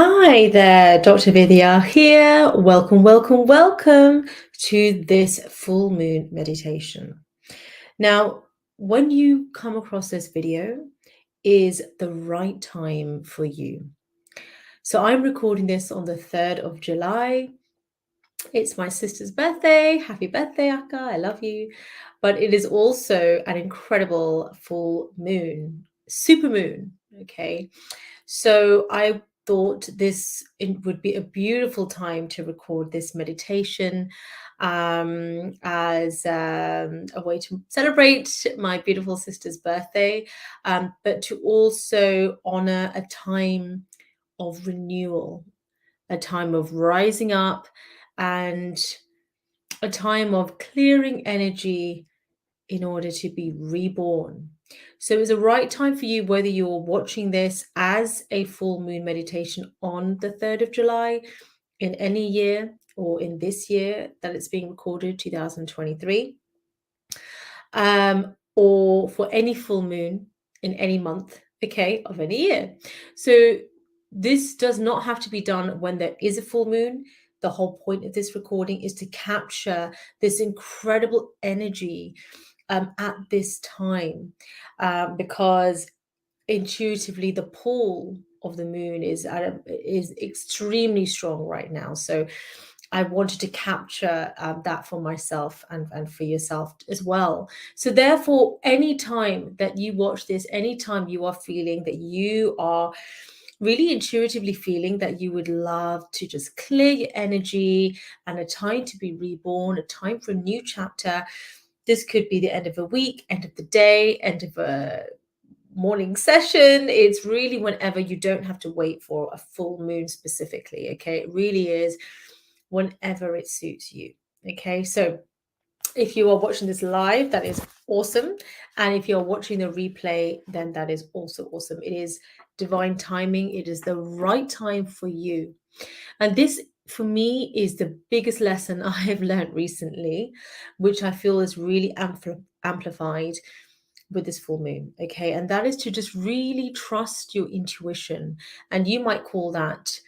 Hi there, Dr. Vidya here. Welcome to this full moon meditation. Now, when you come across this video, is the right time for you. So I'm recording this on the 3rd of July. It's my sister's birthday. Happy birthday, Akka. I love you. But it is also an incredible full moon, super moon. Okay. So I thought it would be a beautiful time to record this meditation as a way to celebrate my beautiful sister's birthday, but to also honor a time of renewal, a time of rising up, and a time of clearing energy in order to be reborn. So it's a right time for you, whether you're watching this as a full moon meditation on the 3rd of July in any year or in this year that it's being recorded, 2023, or for any full moon in any month, okay, of any year. So this does not have to be done when there is a full moon. The whole point of this recording is to capture this incredible energy at this time, because intuitively the pull of the moon is extremely strong right now. So I wanted to capture that for myself and for yourself as well. So therefore, anytime that you watch this, anytime you are feeling that you are really intuitively feeling that you would love to just clear your energy and a time to be reborn, a time for a new chapter. This could be the end of a week, end of the day, end of a morning session. It's really whenever. You don't have to wait for a full moon specifically. Okay. It really is whenever it suits you. Okay. So if you are watching this live, that is awesome. And if you're watching the replay, then that is also awesome. It is divine timing. It is the right time for you. And this, for me, is the biggest lesson I have learned recently, which I feel is really amplified with this full moon. Okay. And that is to just really trust your intuition. And you might call that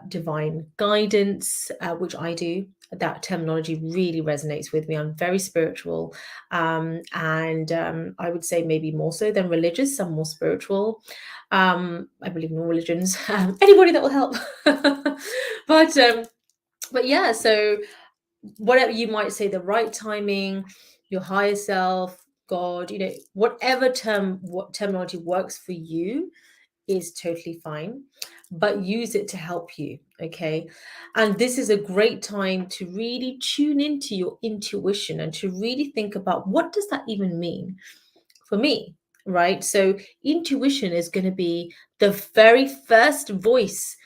divine guidance, which I do. That terminology really resonates with me. I'm very spiritual, and I would say maybe more so than religious. I'm more spiritual. I believe in all religions. Anybody that will help. But yeah. So whatever you might say, the right timing, your higher self, God, whatever what terminology works for you is totally fine, but use it to help you. Okay. And this is a great time to really tune into your intuition and to really think about, what does that even mean for me? Right. So intuition is going to be the very first voice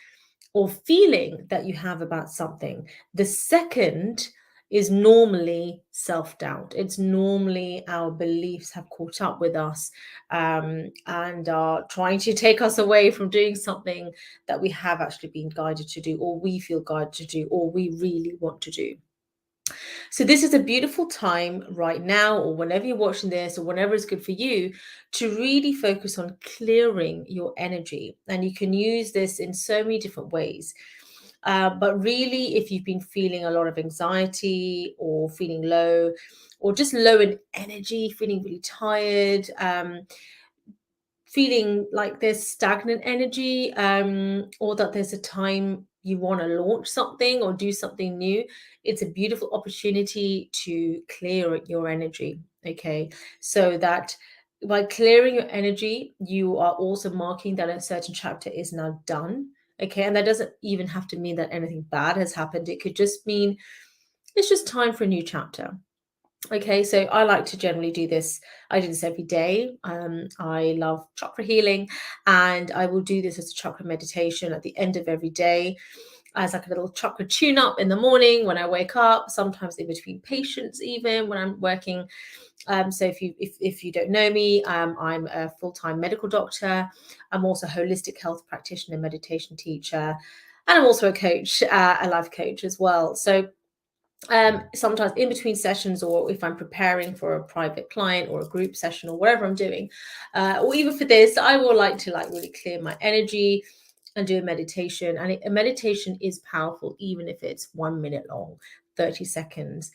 or feeling that you have about something. The second is normally self-doubt. It's normally our beliefs have caught up with us, and are trying to take us away from doing something that we have actually been guided to do, or we feel guided to do, or we really want to do. So this is a beautiful time right now, or whenever you're watching this, or whenever is good for you, to really focus on clearing your energy. And you can use this in so many different ways. But really, if you've been feeling a lot of anxiety or feeling low, or just low in energy, feeling really tired, feeling like there's stagnant energy, or that there's a time you want to launch something or do something new, it's a beautiful opportunity to clear your energy. Okay. So that by clearing your energy, you are also marking that a certain chapter is now done. Okay. And that doesn't even have to mean that anything bad has happened. It could just mean it's just time for a new chapter. Okay, so I like to generally do this. I do this every day. I love chakra healing, and I will do this as a chakra meditation at the end of every day, as like a little chakra tune up in the morning when I wake up, sometimes in between patients, even when I'm working. So if you don't know me, I'm a full-time medical doctor. I'm also a holistic health practitioner, meditation teacher, and I'm also a coach, a life coach as well. So sometimes in between sessions, or if I'm preparing for a private client or a group session or whatever I'm doing, or even for this, I will like to really clear my energy, and do a meditation. And a meditation is powerful, even if it's 1 minute long, 30 seconds.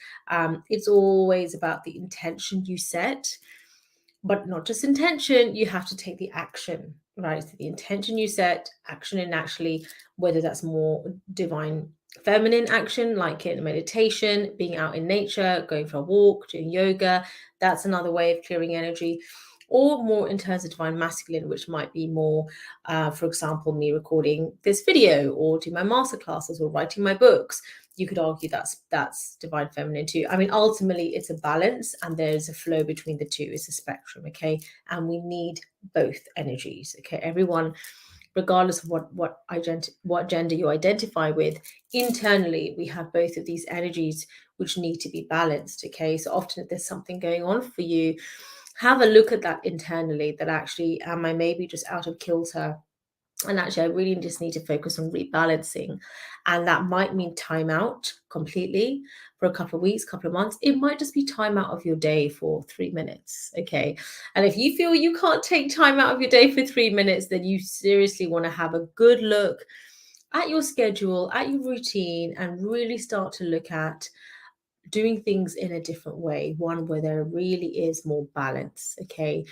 It's always about the intention you set, but not just intention, you have to take the action, right? So the intention you set, action, and naturally, whether that's more divine feminine action, like in meditation, being out in nature, going for a walk, doing yoga, that's another way of clearing energy. Or more in terms of divine masculine, which might be more, for example, me recording this video or doing my masterclasses or writing my books. You could argue that's divine feminine too. I mean, ultimately, it's a balance and there's a flow between the two. It's a spectrum, okay? And we need both energies, okay? Everyone, regardless of what gender you identify with, internally we have both of these energies which need to be balanced, okay? So often if there's something going on for you, have a look at that internally, that actually, am I maybe just out of kilter? And actually, I really just need to focus on rebalancing. And that might mean time out completely for a couple of weeks, couple of months. It might just be time out of your day for 3 minutes. Okay. And if you feel you can't take time out of your day for 3 minutes, then you seriously want to have a good look at your schedule, at your routine, and really start to look at doing things in a different way, one where there really is more balance. Okay.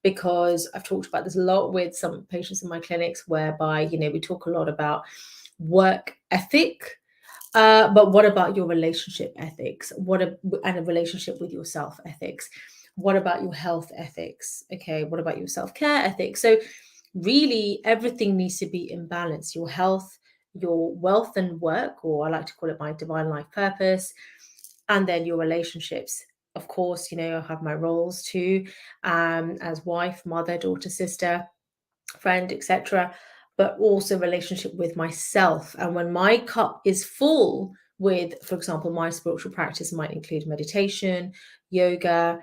Because I've talked about this a lot with some patients in my clinics, whereby, we talk a lot about work ethic, but what about your relationship ethics? And a relationship with yourself ethics? What about your health ethics? Okay, what about your self-care ethics? So really, everything needs to be in balance. Your health, your wealth and work, or I like to call it my divine life purpose, and then your relationships. Of course, I have my roles too, as wife, mother, daughter, sister, friend, etc., but also relationship with myself. And when my cup is full with, for example, my spiritual practice might include meditation, yoga,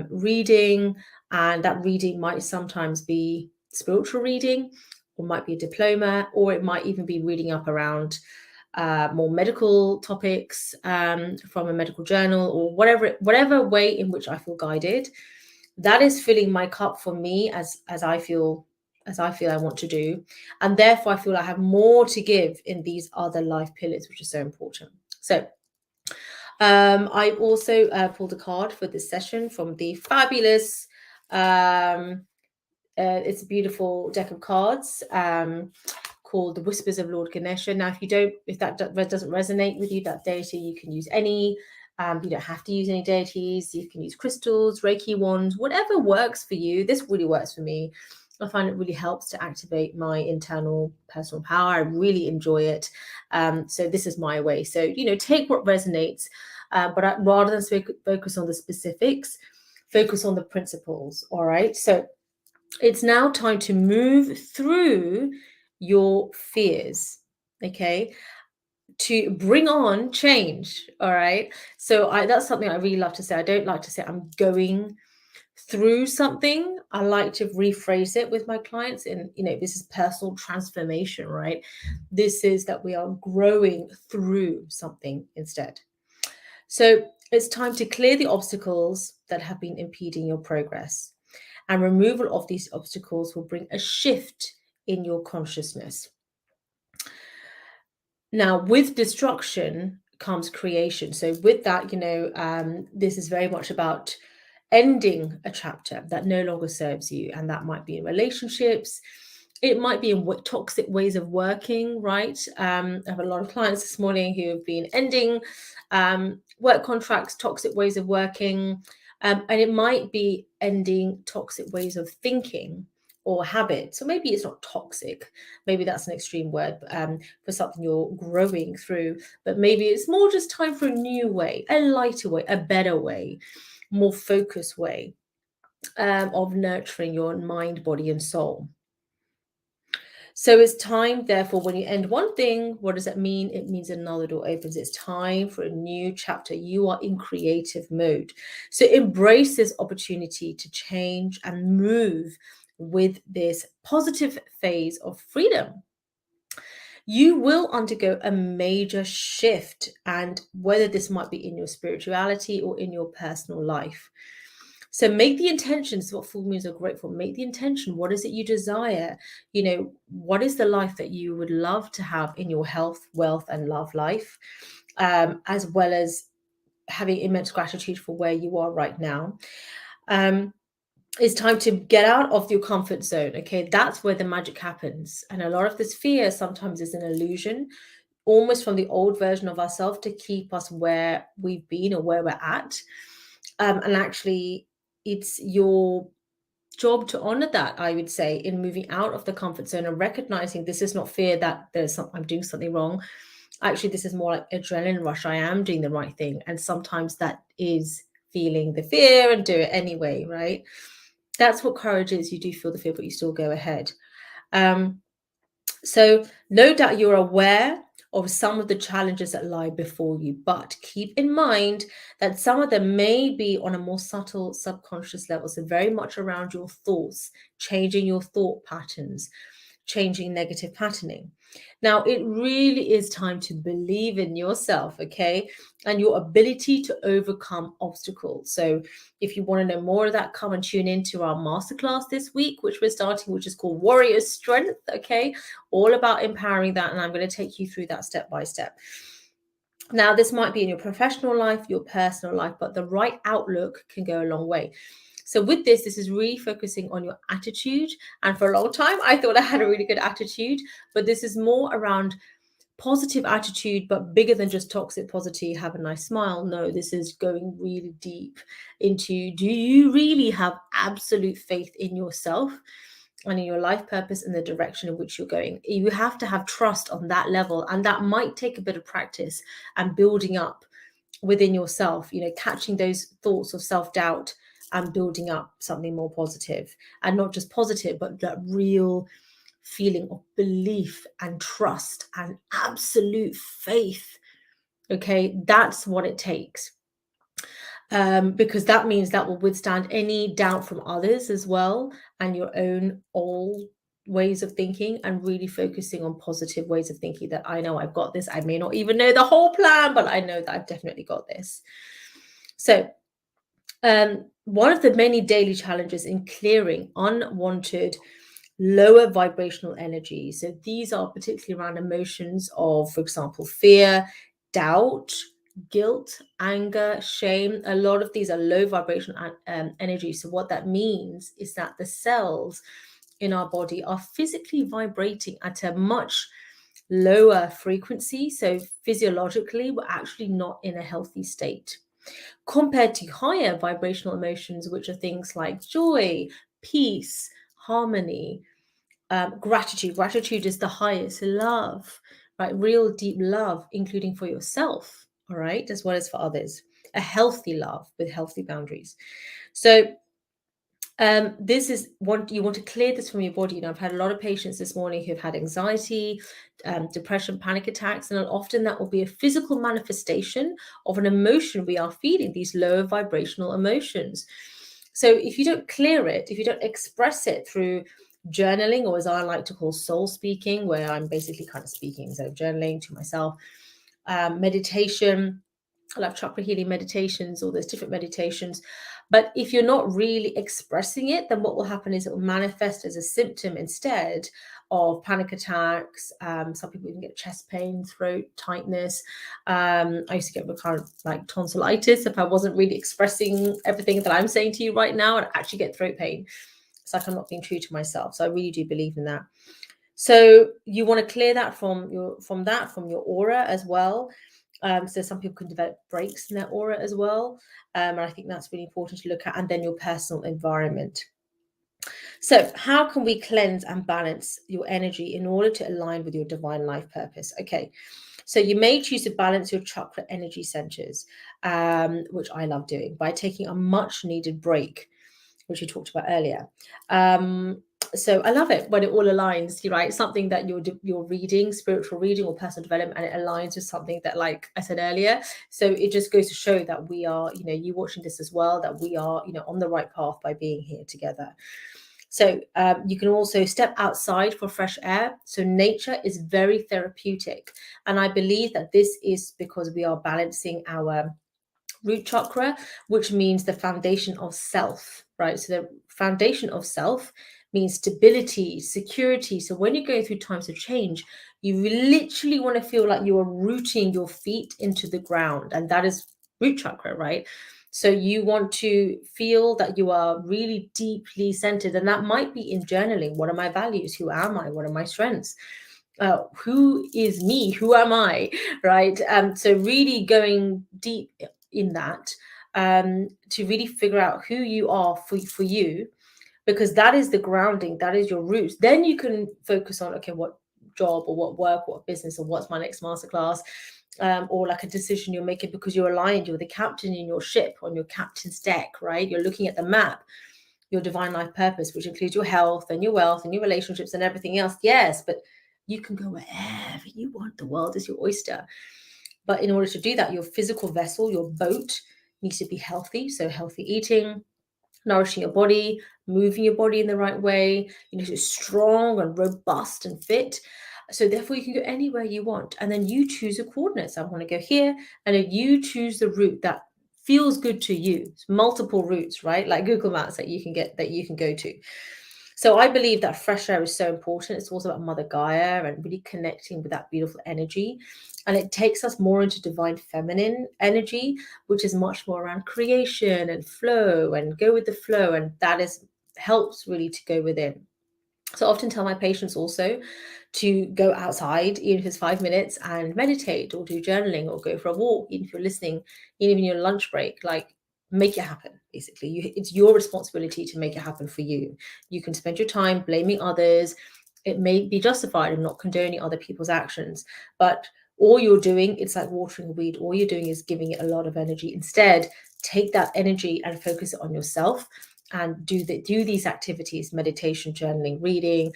reading, and that reading might sometimes be spiritual reading, or might be a diploma, or it might even be reading up around more medical topics, from a medical journal, or whatever way in which I feel guided. That is filling my cup for me, as I feel I want to do, and therefore I feel I have more to give in these other life pillars, which is so important. So I also pulled a card for this session from the fabulous, it's a beautiful deck of cards, called the Whispers of Lord Ganesha. Now, if that doesn't resonate with you, that deity, you can use any. You don't have to use any deities. You can use crystals, Reiki wands, whatever works for you. This really works for me. I find it really helps to activate my internal personal power. I really enjoy it. So this is my way. So, take what resonates, but rather than focus on the specifics, focus on the principles. All right. So it's now time to move through your fears, okay, to bring on change. All right. So that's something I really love to say. I don't like to say I'm going through something. I like to rephrase it with my clients, and this is personal transformation, right? This is that we are growing through something instead. So it's time to clear the obstacles that have been impeding your progress, and removal of these obstacles will bring a shift in your consciousness. Now, with destruction comes creation. So with that, this is very much about ending a chapter that no longer serves you. And that might be in relationships. It might be in toxic ways of working, right? I have a lot of clients this morning who have been ending work contracts, toxic ways of working. And it might be ending toxic ways of thinking or habits. So maybe it's not toxic. Maybe that's an extreme word for something you're growing through. But maybe it's more just time for a new way, a lighter way, a better way, more focused way of nurturing your mind, body, and soul. So it's time, therefore, when you end one thing, what does that mean? It means another door opens. It's time for a new chapter. You are in creative mode. So embrace this opportunity to change and move with this positive phase of freedom. You will undergo a major shift, and whether this might be in your spirituality or in your personal life. So make the intentions. What full moons are great for. Make the intention. What is it you desire? What is the life that you would love to have in your health, wealth, and love life, as well as having immense gratitude for where you are right now. It's time to get out of your comfort zone. Okay, that's where the magic happens. And a lot of this fear sometimes is an illusion, almost from the old version of ourselves to keep us where we've been or where we're at. And actually, it's your job to honor that, I would say, in moving out of the comfort zone and recognizing this is not fear that I'm doing something wrong. Actually, this is more like adrenaline rush. I am doing the right thing. And sometimes that is feeling the fear and do it anyway, right? That's what courage is. You do feel the fear, but you still go ahead. So no doubt you're aware of some of the challenges that lie before you, but keep in mind that some of them may be on a more subtle subconscious level. So very much around your thoughts, changing your thought patterns, changing negative patterning. Now, it really is time to believe in yourself, okay, and your ability to overcome obstacles. So if you want to know more of that, come and tune into our masterclass this week, which we're starting, which is called Warrior Strength, okay, all about empowering that. And I'm going to take you through that step by step. Now, this might be in your professional life, your personal life, but the right outlook can go a long way. So with this is really focusing on your attitude. And for a long time, I thought I had a really good attitude, but this is more around positive attitude, but bigger than just toxic positivity, have a nice smile. No, this is going really deep into, do you really have absolute faith in yourself and in your life purpose and the direction in which you're going? You have to have trust on that level. And that might take a bit of practice and building up within yourself, catching those thoughts of self-doubt and building up something more positive, and not just positive, but that real feeling of belief and trust and absolute faith. Okay, that's what it takes. Because that means that will withstand any doubt from others as well, and your own old ways of thinking, and really focusing on positive ways of thinking that I know I've got this. I may not even know the whole plan, but I know that I've definitely got this. So one of the many daily challenges in clearing unwanted lower vibrational energy. So these are particularly around emotions of, for example, fear, doubt, guilt, anger, shame. A lot of these are low vibrational energy. So what that means is that the cells in our body are physically vibrating at a much lower frequency. So physiologically, we're actually not in a healthy state, compared to higher vibrational emotions, which are things like joy, peace, harmony, gratitude. Gratitude is the highest. Love, right? Real deep love, including for yourself, all right, as well as for others. A healthy love with healthy boundaries. So this is you want to clear this from your body. I've had a lot of patients this morning who've had anxiety, depression, panic attacks, and often that will be a physical manifestation of an emotion we are feeling, these lower vibrational emotions. So if you don't clear it, if you don't express it through journaling, or as I like to call soul speaking, where I'm basically kind of speaking, so journaling to myself, meditation, I love chakra healing meditations, all those different meditations. But if you're not really expressing it, then what will happen is it will manifest as a symptom instead of panic attacks. Some people even get chest pain, throat tightness. I used to get recurrent like tonsillitis if I wasn't really expressing everything that I'm saying to you right now, and actually get throat pain. It's like I'm not being true to myself. So I really do believe in that. So you want to clear that from your aura as well. So some people can develop breaks in their aura as well. And I think that's really important to look at. And then your personal environment. So how can we cleanse and balance your energy in order to align with your divine life purpose? Okay. So you may choose to balance your chakra energy centers, which I love doing, by taking a much needed break, which we talked about earlier. So I love it when it all aligns, right? Something that you're reading, spiritual reading or personal development, and it aligns with something that, like I said earlier. So it just goes to show that we are, you watching this as well, that we are, on the right path by being here together. So you can also step outside for fresh air. So nature is very therapeutic. And I believe that this is because we are balancing our root chakra, which means the foundation of self, right? So the foundation of self means stability, security. So when you're going through times of change, you literally want to feel like you are rooting your feet into the ground, and that is root chakra, right? So you want to feel that you are really deeply centered, and that might be in journaling. What are my values? Who am I? What are my strengths? Who is me? Who am I? Right? So really going deep in that, to really figure out who you are for you, because that is the grounding, that is your roots. Then you can focus on, okay, what job or what work, what business, or what's my next masterclass, or like a decision you're making because you're aligned, you're the captain in your ship on your captain's deck, right? You're looking at the map, your divine life purpose, which includes your health and your wealth and your relationships and everything else. Yes, but you can go wherever you want. The world is your oyster. But in order to do that, your physical vessel, your boat, needs to be healthy. So healthy eating, nourishing your body, moving your body in the right way, so strong and robust and fit. So therefore you can go anywhere you want. And then you choose the coordinates. I want to go here. And then you choose the route that feels good to you. It's multiple routes, right? Like Google Maps that you can go to. So I believe that fresh air is so important. It's also about Mother Gaia and really connecting with that beautiful energy. And it takes us more into divine feminine energy, which is much more around creation and flow and go with the flow. And that helps really to go within. So I often tell my patients also to go outside, even if it's 5 minutes, and meditate or do journaling or go for a walk, even if you're listening, even in your lunch break, like make it happen. Basically, it's your responsibility to make it happen for you. You can spend your time blaming others. It may be justified in not condoning other people's actions, but all you're doing, it's like watering a weed. All you're doing is giving it a lot of energy. Instead, take that energy and focus it on yourself and do these activities: meditation, journaling, reading,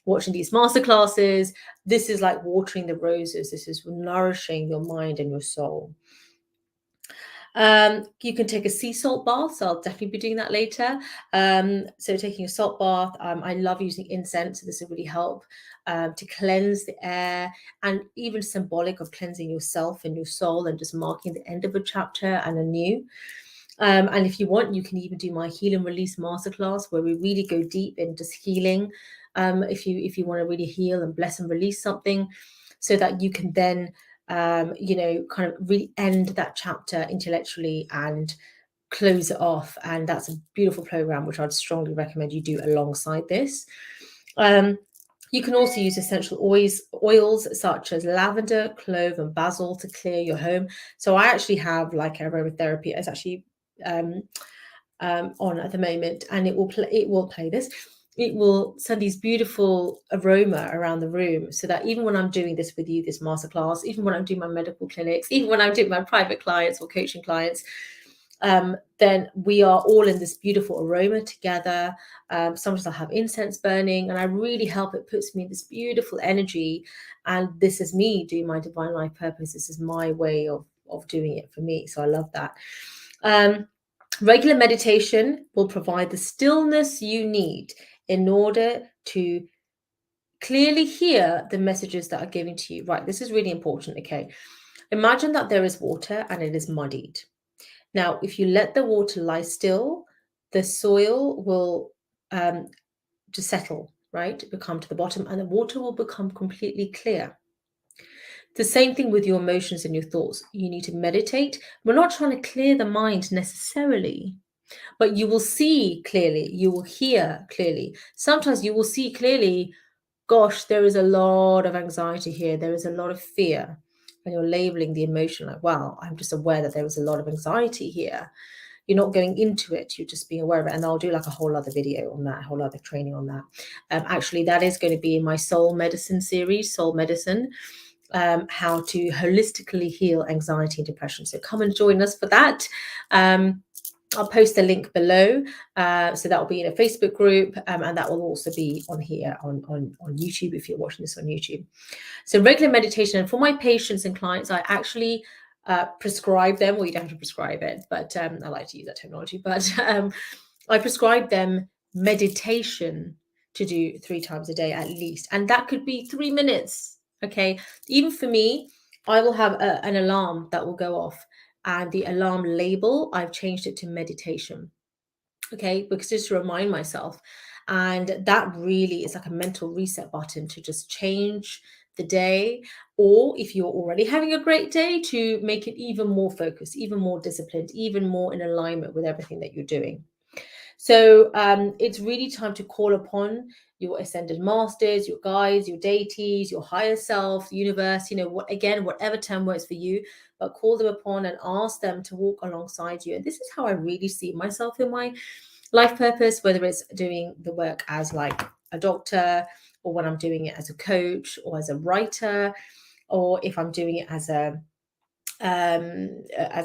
watching these masterclasses. This is like watering the roses. This is nourishing your mind and your soul. You can take a sea salt bath, so I'll definitely be doing that later. So taking a salt bath, I love using incense, so this will really help to cleanse the air, and even symbolic of cleansing yourself and your soul and just marking the end of a chapter and a new. And if you want, you can even do my heal and release masterclass, where we really go deep into healing. If you want to really heal and bless and release something, so that you can then kind of really end that chapter intellectually and close it off. And that's a beautiful program, which I'd strongly recommend you do alongside this. You can also use essential oils such as lavender, clove, and basil to clear your home. So I actually have like aromatherapy. It's actually on at the moment, and it will play this. It will send these beautiful aroma around the room, so that even when I'm doing this with you, this masterclass, even when I'm doing my medical clinics, even when I'm doing my private clients or coaching clients, then we are all in this beautiful aroma together. Sometimes I'll have incense burning, and I really help. It puts me in this beautiful energy, and this is me doing my divine life purpose. This is my way of doing it for me. So I love that. Regular meditation will provide the stillness you need in order to clearly hear the messages that are given to you. Right, this is really important. Okay, imagine that there is water and it is muddied. Now, if you let the water lie still, the soil will just settle, right? Become to the bottom, and the water will become completely clear. The same thing with your emotions and your thoughts. You need to meditate. We're not trying to clear the mind necessarily, but you will see clearly, you will hear clearly. Sometimes you will see clearly, gosh, there is a lot of anxiety here, there is a lot of fear. And you're labeling the emotion like, wow, I'm just aware that there is a lot of anxiety here. You're not going into it, you're just being aware of it. And I'll do like a whole other video on that, a whole other training on that. Actually, that is going to be in my soul medicine series, Soul Medicine. How to holistically heal anxiety and depression. So come and join us for that. I'll post the link below. So that will be in a Facebook group, and that will also be on here on YouTube if you're watching this on YouTube. So regular meditation, and for my patients and clients, I actually prescribe them. Well, you don't have to prescribe it, but I like to use that terminology. But I prescribe them meditation to do 3 times a day at least, and that could be 3 minutes. Okay, even for me, I will have an alarm that will go off And the alarm label, I've changed it to meditation. Okay, because just to remind myself. And that really is like a mental reset button to just change the day. Or if you're already having a great day, to make it even more focused, even more disciplined, even more in alignment with everything that you're doing. So it's really time to call upon your ascended masters, your guides, your deities, your higher self, the universe, what, again, whatever term works for you, but call them upon and ask them to walk alongside you. And this is how I really see myself in my life purpose, whether it's doing the work as like a doctor, or when I'm doing it as a coach or as a writer, or if I'm doing it as a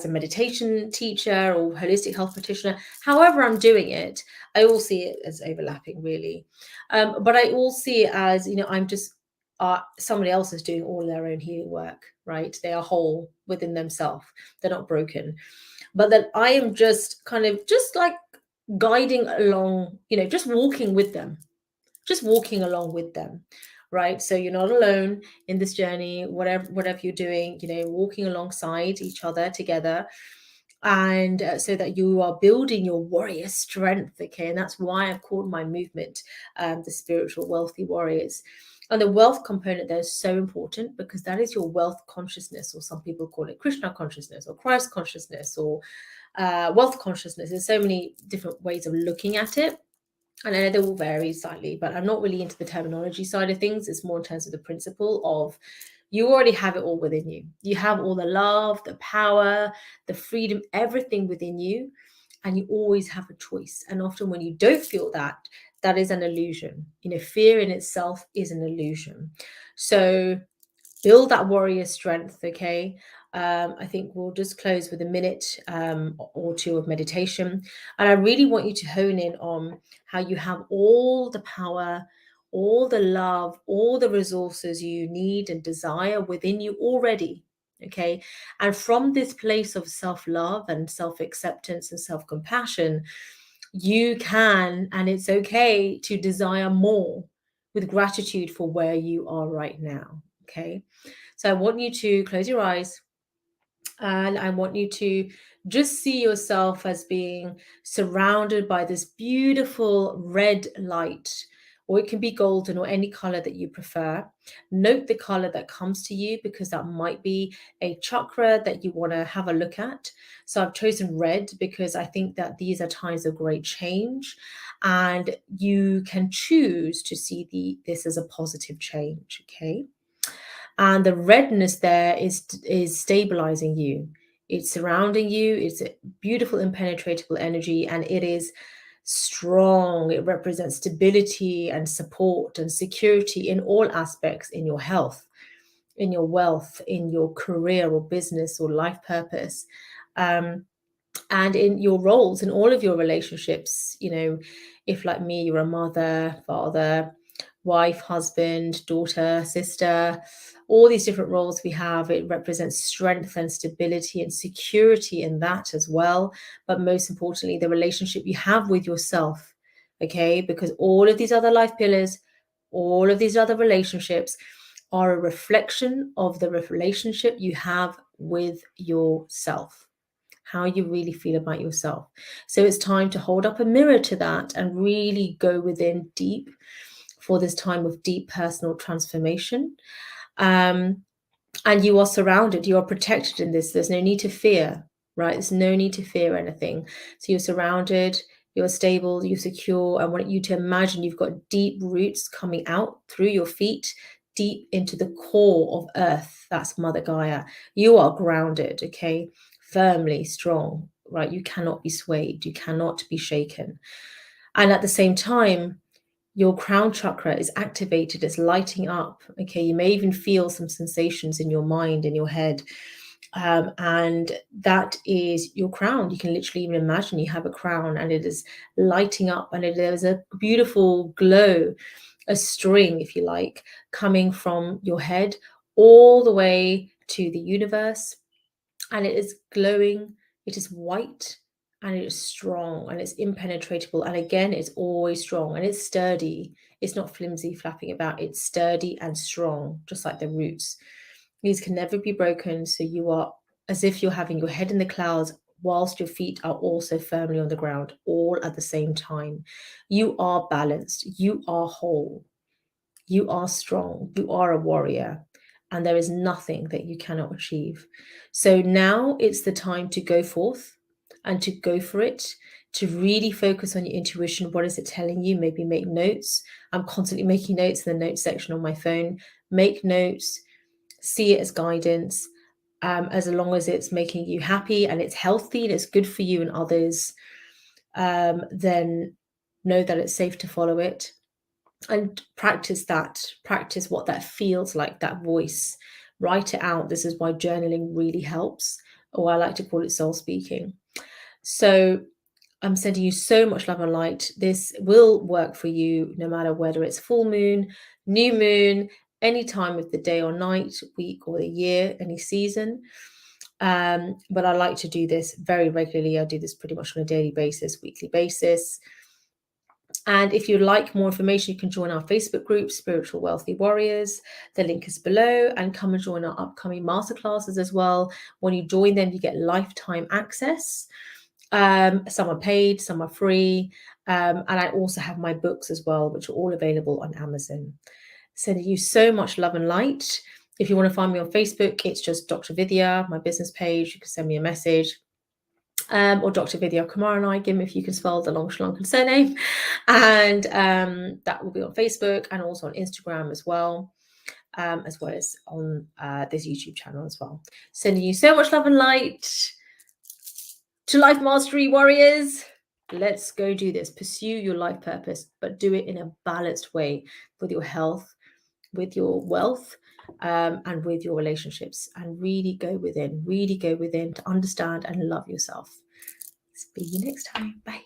meditation teacher or holistic health practitioner. However I'm doing it, I all see it as overlapping, really. But I all see it as, I'm just somebody else is doing all their own healing work, right? They are whole within themselves. They're not broken. But that I am just kind of just like guiding along, just walking with them, just walking along with them, right? So you're not alone in this journey, whatever you're doing, walking alongside each other together. And so that you are building your warrior strength. Okay, and that's why I've called my movement the spiritual wealthy warriors. And the wealth component there is so important, because that is your wealth consciousness, or some people call it Krishna consciousness or Christ consciousness, or wealth consciousness. There's so many different ways of looking at it. And I know they will vary slightly, but I'm not really into the terminology side of things. It's more in terms of the principle of, you already have it all within you. You have all the love, the power, the freedom, everything within you. And you always have a choice. And often when you don't feel that, that is an illusion. Fear in itself is an illusion. So build that warrior strength. Okay, I think we'll just close with a minute or two of meditation, and I really want you to hone in on how you have all the power, all the love, all the resources you need and desire within you already. Okay, and from this place of self-love and self-acceptance and self-compassion, you can, and it's okay to desire more, with gratitude for where you are right now. Okay, so I want you to close your eyes, and I want you to just see yourself as being surrounded by this beautiful red light, or it can be golden or any color that you prefer. Note the color that comes to you, because that might be a chakra that you want to have a look at. So I've chosen red because I think that these are times of great change, and you can choose to see this as a positive change. Okay, and the redness there is stabilizing you. It's surrounding you. It's a beautiful impenetrable energy, and it is strong. It represents stability and support and security in all aspects, in your health, in your wealth, in your career or business or life purpose, and in your roles, in all of your relationships. If like me, you're a mother, father, wife, husband, daughter, sister, all these different roles we have, it represents strength and stability and security in that as well. But most importantly, the relationship you have with yourself. Okay, because all of these other life pillars, all of these other relationships are a reflection of the relationship you have with yourself, how you really feel about yourself. So it's time to hold up a mirror to that and really go within deep for this time of deep personal transformation. And you are surrounded, you are protected in this. There's no need to fear, right? There's no need to fear anything. So you're surrounded, you're stable, you're secure. I want you to imagine you've got deep roots coming out through your feet, deep into the core of earth. That's Mother Gaia. You are grounded, okay? Firmly strong, right? You cannot be swayed, you cannot be shaken. And at the same time, your crown chakra is activated, it's lighting up. Okay, you may even feel some sensations in your mind, in your head. And that is your crown. You can literally even imagine you have a crown and it is lighting up, and there's a beautiful glow, a string, if you like, coming from your head all the way to the universe. And it is glowing, it is white, and it is strong, and it's impenetrable. And again, it's always strong, and it's sturdy. It's not flimsy, flapping about. It's sturdy and strong, just like the roots. These can never be broken. So you are as if you're having your head in the clouds whilst your feet are also firmly on the ground, all at the same time. You are balanced, you are whole, you are strong, you are a warrior, and there is nothing that you cannot achieve. So now it's the time to go forth and to go for it, to really focus on your intuition. What is it telling you? Maybe make notes. I'm constantly making notes in the notes section on my phone. Make notes, see it as guidance. As long as it's making you happy and it's healthy and it's good for you and others, then know that it's safe to follow it. And practice that, practice what that feels like, that voice. Write it out. This is why journaling really helps, or I like to call it soul speaking. So I'm sending you so much love and light. This will work for you no matter whether it's full moon, new moon, any time of the day or night, week or the year, any season. But I like to do this very regularly. I do this pretty much on a daily basis, weekly basis. And if you'd like more information, you can join our Facebook group, Spiritual Wealthy Warriors. The link is below, and come and join our upcoming masterclasses as well. When you join them, you get lifetime access. Some are paid, some are free. And I also have my books as well, which are all available on Amazon. Sending you so much love and light. If you want to find me on Facebook, it's just Dr. Vidya, my business page. You can send me a message. Or Dr. Vidya Kumaranayagam, if you can spell the long Sri Lankan surname. And that will be on Facebook and also on Instagram as well as on this YouTube channel as well. Sending you so much love and light. To Life Mastery Warriors, let's go do this. Pursue your life purpose, but do it in a balanced way with your health, with your wealth, and with your relationships. And really go within to understand and love yourself. See you next time. Bye.